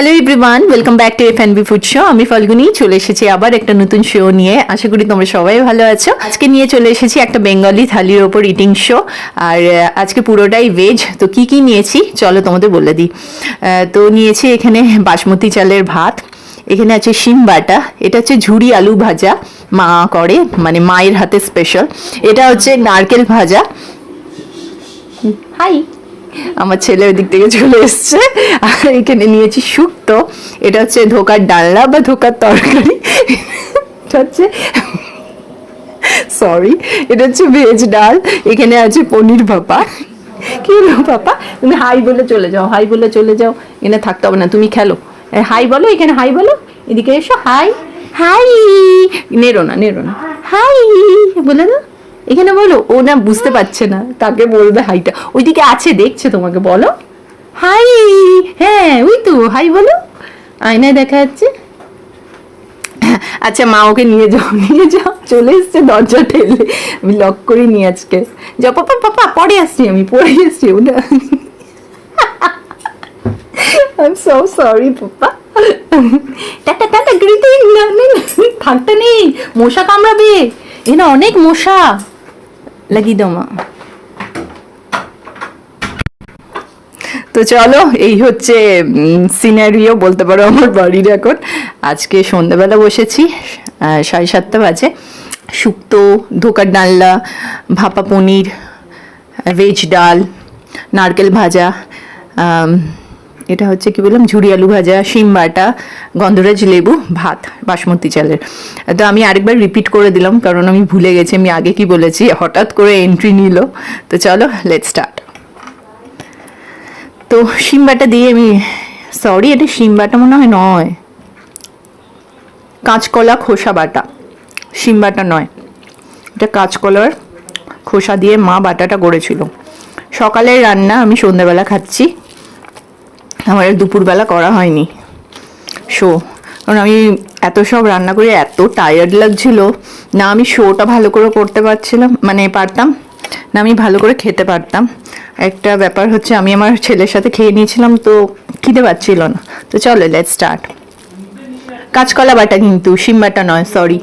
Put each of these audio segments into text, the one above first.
Hello everyone, welcome back to এফ&বি food show. আমি ফাল্গুনি চলে এসেছি আবার একটা নতুন শো নিয়ে। আশা করি তোমরা সবাই ভালো আছো। আজকে নিয়ে চলে এসেছি একটা বেঙ্গলি থালির ওপর ইটিং শো। আর আজকে পুরোটাই ভেজ। তো কি কি নিয়েছি চলো তোমাদের বলে দিই। তো নিয়েছি এখানে বাসমতি চালের ভাত, এখানে আছে শিম বাটা, এটা হচ্ছে ঝুরি আলু ভাজা, মা করে মানে মায়ের হাতে স্পেশাল। এটা হচ্ছে নারকেল ভাজা। হাই, আমার ছেলে ওই দিক থেকে চলে এসছে। আর এখানে নিয়েছি শুক্তো, এটা হচ্ছে ধোকার ডালনা বা ধোকার তরকারি। এটা হচ্ছে সরি, এটা হচ্ছে ভেজ ডাল। এখানে আছে পনির ভাপা। কি হলো পাপা, তুমি হাই বলে চলে যাও, হাই বলে চলে যাও, এখানে থাকতে হবে না, তুমি খেলো। হাই বলো, এখানে হাই বলো, এদিকে এসো, হাই হাই। নেড়ো না নেড়ো না, হাই বলে দাও, এখানে বলো। ও না বুঝতে পারছে না কাকে বলবে হাইটা, ওইদিকে আছে দেখছে তোমাকে, বলো হাই। হ্যাঁ ওই তো হাই বলো, আয়নায় দেখা যাচ্ছে। আচ্ছা মা ওকে নিয়ে যাও, নিয়ে যাও, চলে এসছে দরজা ঠেলে। আমি লক করে নিয়ে আজকে যাও। পাপা পাপা পরে আসছি, আমি পরে আসছি। ওটা I am so sorry papa. Tata tata greeting. না থাকতে নেই, মশা কামড়াবে, এ না অনেক মশা। লাগিয়ে দাও মা। তো চলো, এই হচ্ছে সিনারিও বলতে পারো আমার বাড়ির এখন। আজকে সন্ধ্যাবেলা বসেছি, 7:30 বাজে। শুক্তো, ধোকার ডালনা, ভাপা পনির, ভেজ ডাল, নারকেল ভাজা, এটা হচ্ছে কি বললাম ঝুরি আলু ভাজা, শিম বাটা, গন্ধরাজ লেবু, ভাত বাসমতি চালের। তো আমি আরেকবার রিপিট করে দিলাম কারণ আমি ভুলে গেছি আমি আগে কি বলেছি, হঠাৎ করে এন্ট্রি নিল। তো চলো লেটস স্টার্ট। তো শিম বাটা দিয়ে আমি, সরি এটা শিম বাটা মনে হয় নয়, কাঁচকলা খোসা বাটা, শিম বাটা নয়, এটা কাঁচকলার খোসা দিয়ে মা বাটাটা করেছিল। সকালের রান্না আমি সন্ধ্যাবেলা খাচ্ছি, আমার দুপুরবেলা করা হয়নি শো, কারণ আমি এত সব রান্না করে এত টায়ার্ড লাগছিল না, আমি শোটা ভালো করে করতে পারছিলাম মানে পারতাম না, আমি ভালো করে খেতে পারতাম। একটা ব্যাপার হচ্ছে আমি আমার ছেলের সাথে খেয়ে নিয়েছিলাম, তো খিদে পাচ্ছিল না। তো চলো লেটস স্টার্ট। কাঁচকলা বাটা কিন্তু, শিম বাটা নয়, সরি।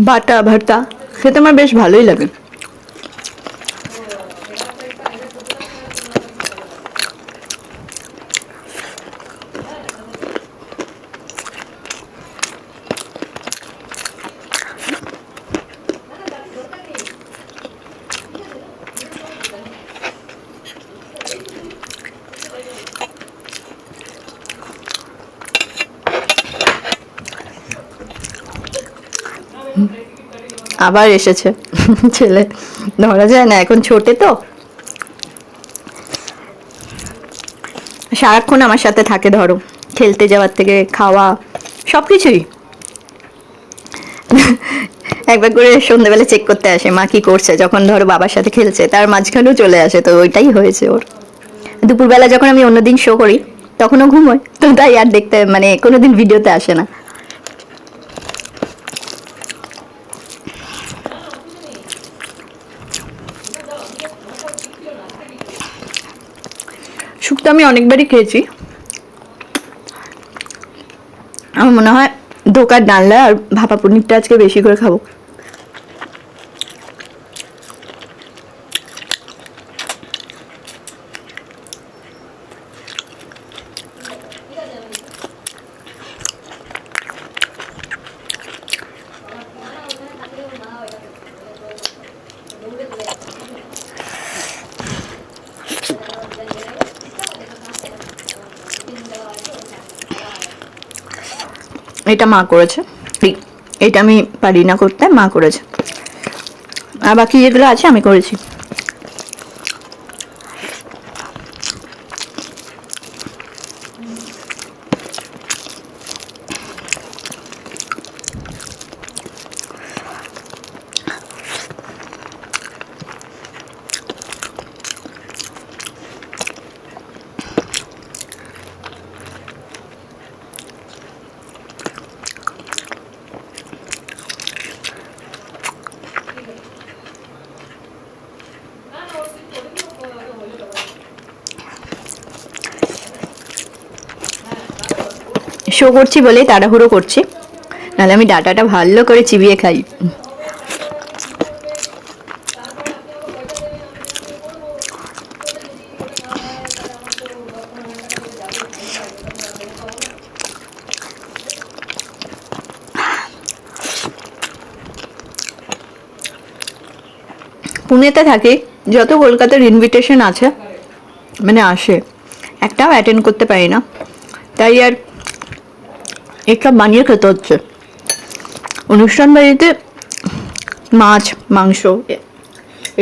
বাটা ভর্তা খেতে আমার বেশ ভালোই লাগে। আবার এসেছে ছেলে, ধরা যায় না এখন, ছোটে তো সারাক্ষণ আমার সাথে থাকে, ধরো খেলতে যাওয়ার থেকে খাওয়া সব কিছুই। একবার করে সন্ধ্যাবেলা চেক করতে আসে মা কি করছে, যখন ধরো বাবার সাথে খেলছে তার মাঝখানেও চলে আসে, তো ওইটাই হয়েছে ওর। দুপুরবেলা যখন আমি অন্যদিন শো করি তখনও ঘুমোয়, তো তাই আর দেখতে মানে কোনোদিন ভিডিওতে আসে না। শুক্তো আমি অনেকবারই খেয়েছি, আমার মনে হয় ধোকার ডালনা আর ভাপা পনিরটা আজকে বেশি করে খাবো। এটা মা করেছে, এটা আমি পারি না করতে, মা করেছে। আর বাকি যেগুলো আছে আমি করেছি। শো করছি বলেই তাড়াহুড়ো করছি, নাহলে আমি ডাটাটা ভালো করে চিবিয়ে খাই। পুনেতে থাকি, যত কলকাতার ইনভিটেশন আছে মানে আসে, একটাও অ্যাটেন্ড করতে পারি না, তাই আর এসব বানিয়ে খেতে হচ্ছে। অনুষ্ঠান বাড়িতে মাছ মাংস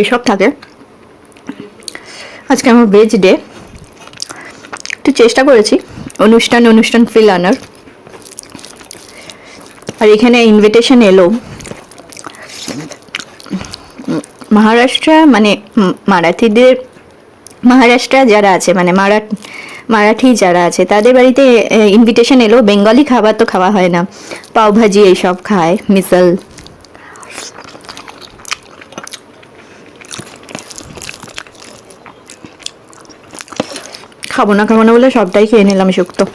এসব থাকে, আজকে আমার ভেজ ডে, একটু চেষ্টা করেছি অনুষ্ঠান ফিল আনার। আর এখানে ইনভিটেশন এলো মহারাষ্ট্র, মানে মারাঠিদের, মহারাষ্ট্র যারা আছে মানে মারাঠি যারা আছে তাদের বাড়িতে ইনভিটেশন এলো। বেঙ্গলি খাবার তো খাওয়া হয় না, পাওভাজি এইসব খায়, মিসল। খাবো না বলে সবটাই খেয়ে নিলাম শুক্তো।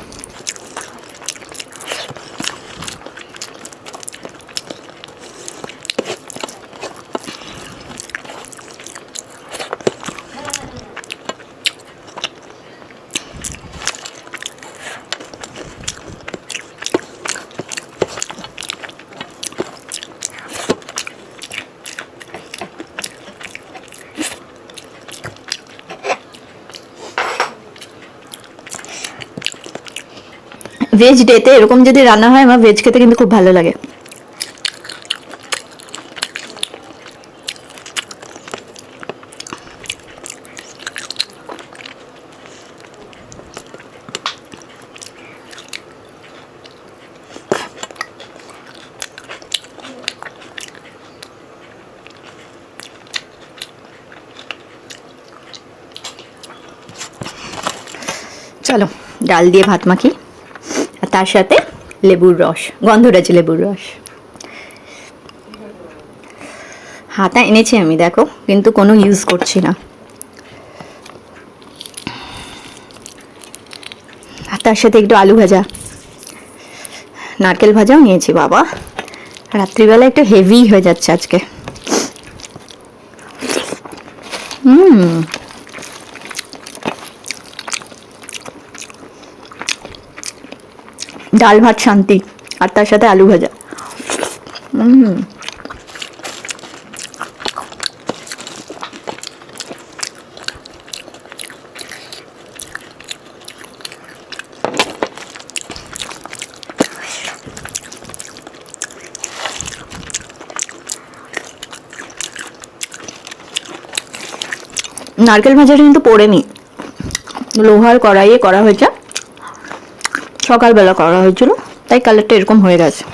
ভেজ ডেতে এরকম যদি রান্না হয়, আমার ভেজ খেতে কিন্তু খুব ভালো লাগে। চলো ডাল দিয়ে ভাত মাখি, আর তার সাথে লেবুর রস, গন্ধরাজ লেবুর রস। হাতা এনেছি আমি, দেখো, কিন্তু কোনো ইউজ করছি না। আর তার সাথে একটু আলু ভাজা, নারকেল ভাজাও নিয়েছি। বাবা, রাত্রিবেলা একটু হেভি হয়ে যাচ্ছে আজকে। ডাল ভাত শান্তি, আর তার সাথে আলু ভাজা। নারকেল ভাজাটা কিন্তু পড়েনি, লোহার কড়াইয়ে করা হয়েছে, সকালবেলা করা হয়েছিল, তাই কালারটা এরকম হয়ে গেছে।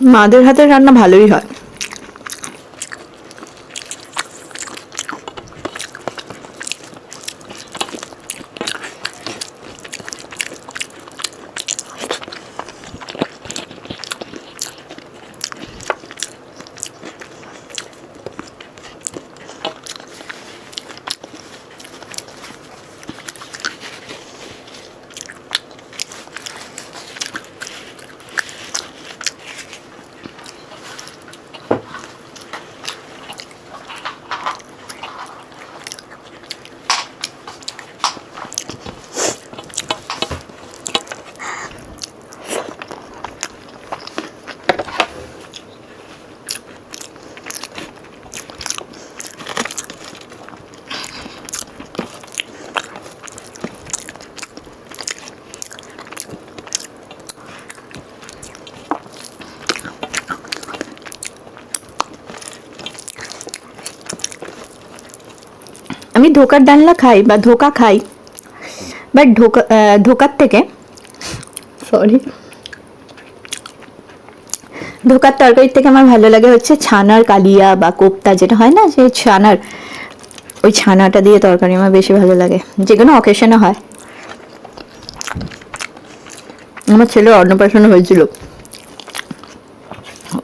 মাদের হাতের রান্না ভালোই হয়। আমি ধোকার ডালনা খাই বা ধোকা খাই, বাট ধোকার থেকে, সরি, ধোকার তরকারির থেকে আমার ভালো লাগে হচ্ছে ছানার কালিয়া বা কোপ্তা, যেটা হয় না, যে ছানার ওই ছানাটা দিয়ে তরকারি আমার বেশি ভালো লাগে, যে কোনো অকেশনে হয়। আমার ছেলের অন্নপ্রাশন হয়েছিল,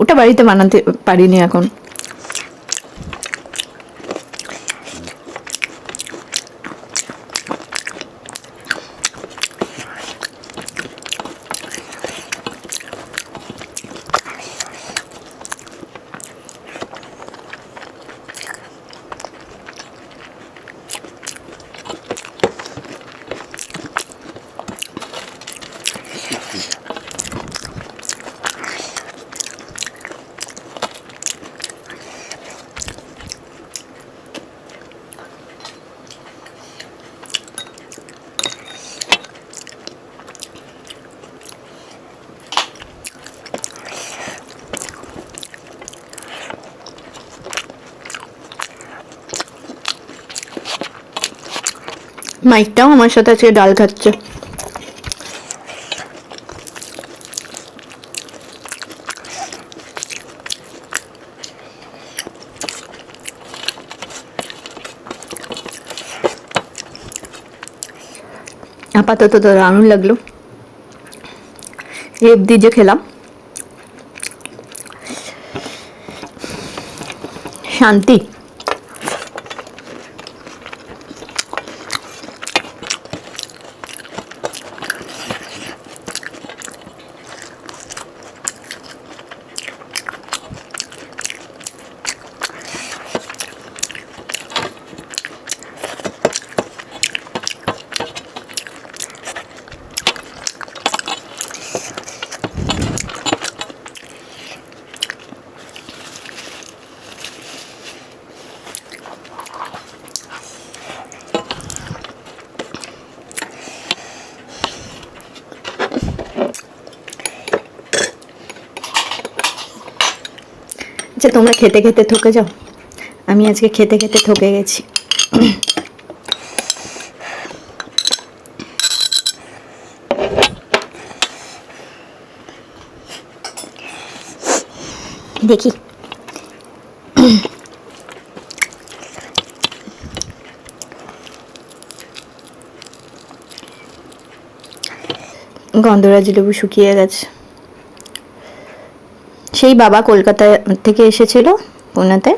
ওটা বাড়িতে বানাতে পারিনি এখন। মাইকটাও আমার সাথে আজকে ডাল খাচ্ছে। আপাতত তো দারুণ লাগলো, এই অবধি যে খেলাম শান্তি। আচ্ছা, তোমরা খেতে খেতে থকে যাও, আমি আজকে খেতে খেতে থকে গেছি। দেখি গন্ধরাজ লেবু শুকিয়ে গেছে, সেই বাবা কলকাতা থেকে এসেছিল পুনেতে,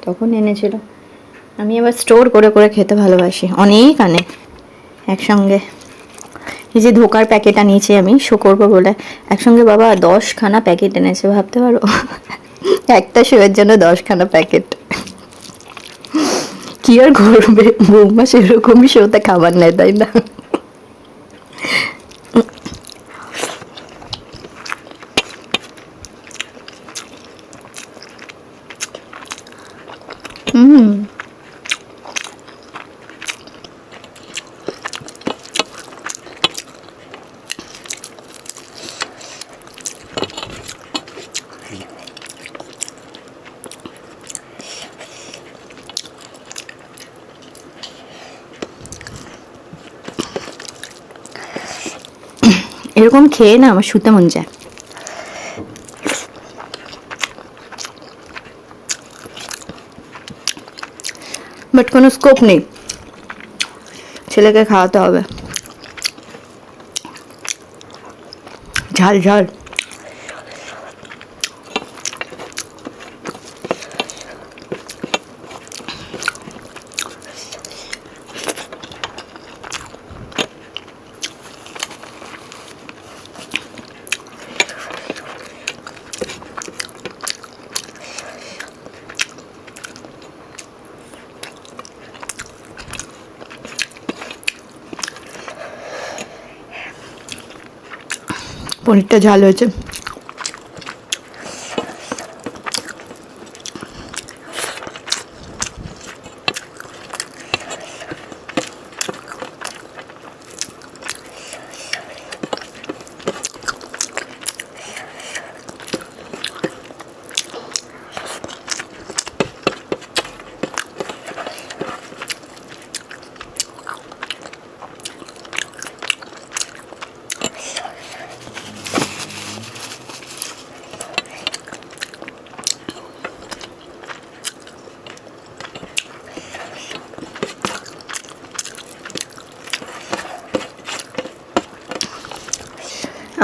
তখন এনেছিল। আমি আবার স্টোর করে করে খেতে ভালোবাসি, অনেক আনে একসঙ্গে। এই যে ধোকার প্যাকেট আনিয়েছি আমি শো করবো বলে, একসঙ্গে বাবা 10খানা প্যাকেট এনেছে, ভাবতে পারো, একটা শোয়ের জন্য 10খানা প্যাকেট। কি আর করবে, বৌমা সেরকমই শোতে খাবার নেয়, তাই না? এরকম খেয়ে না আমার শুতে মন যায়। বাট কোনো স্কোপ নেই, ছেলেকে খাওয়াতে হবে। ঝাল ঝাল। পনিরটা ঝাল হয়েছে।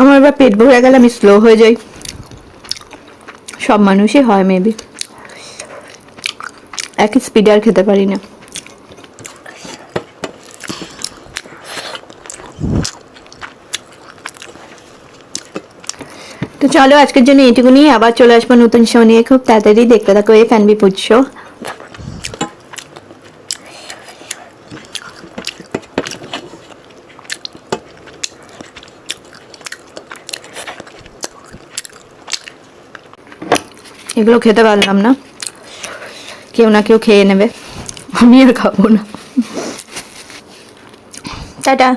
আমার এবার পেট ভরে গেলে আমি স্লো হয়ে যাই, সব মানুষই হয় মেবি, একই স্পিডে আর খেতে পারি না। তো চলো আজকের জন্য এইটুকুনি, আবার চলে আসবো নতুন শো নিয়ে খুব তাড়াতাড়ি। দেখতে থাকো এই ফ্যানবি ফুড শো। এগুলো খেতে পারলাম না, কেউ না কেউ খেয়ে নেবে, আমি আর খাবো না। টাটা।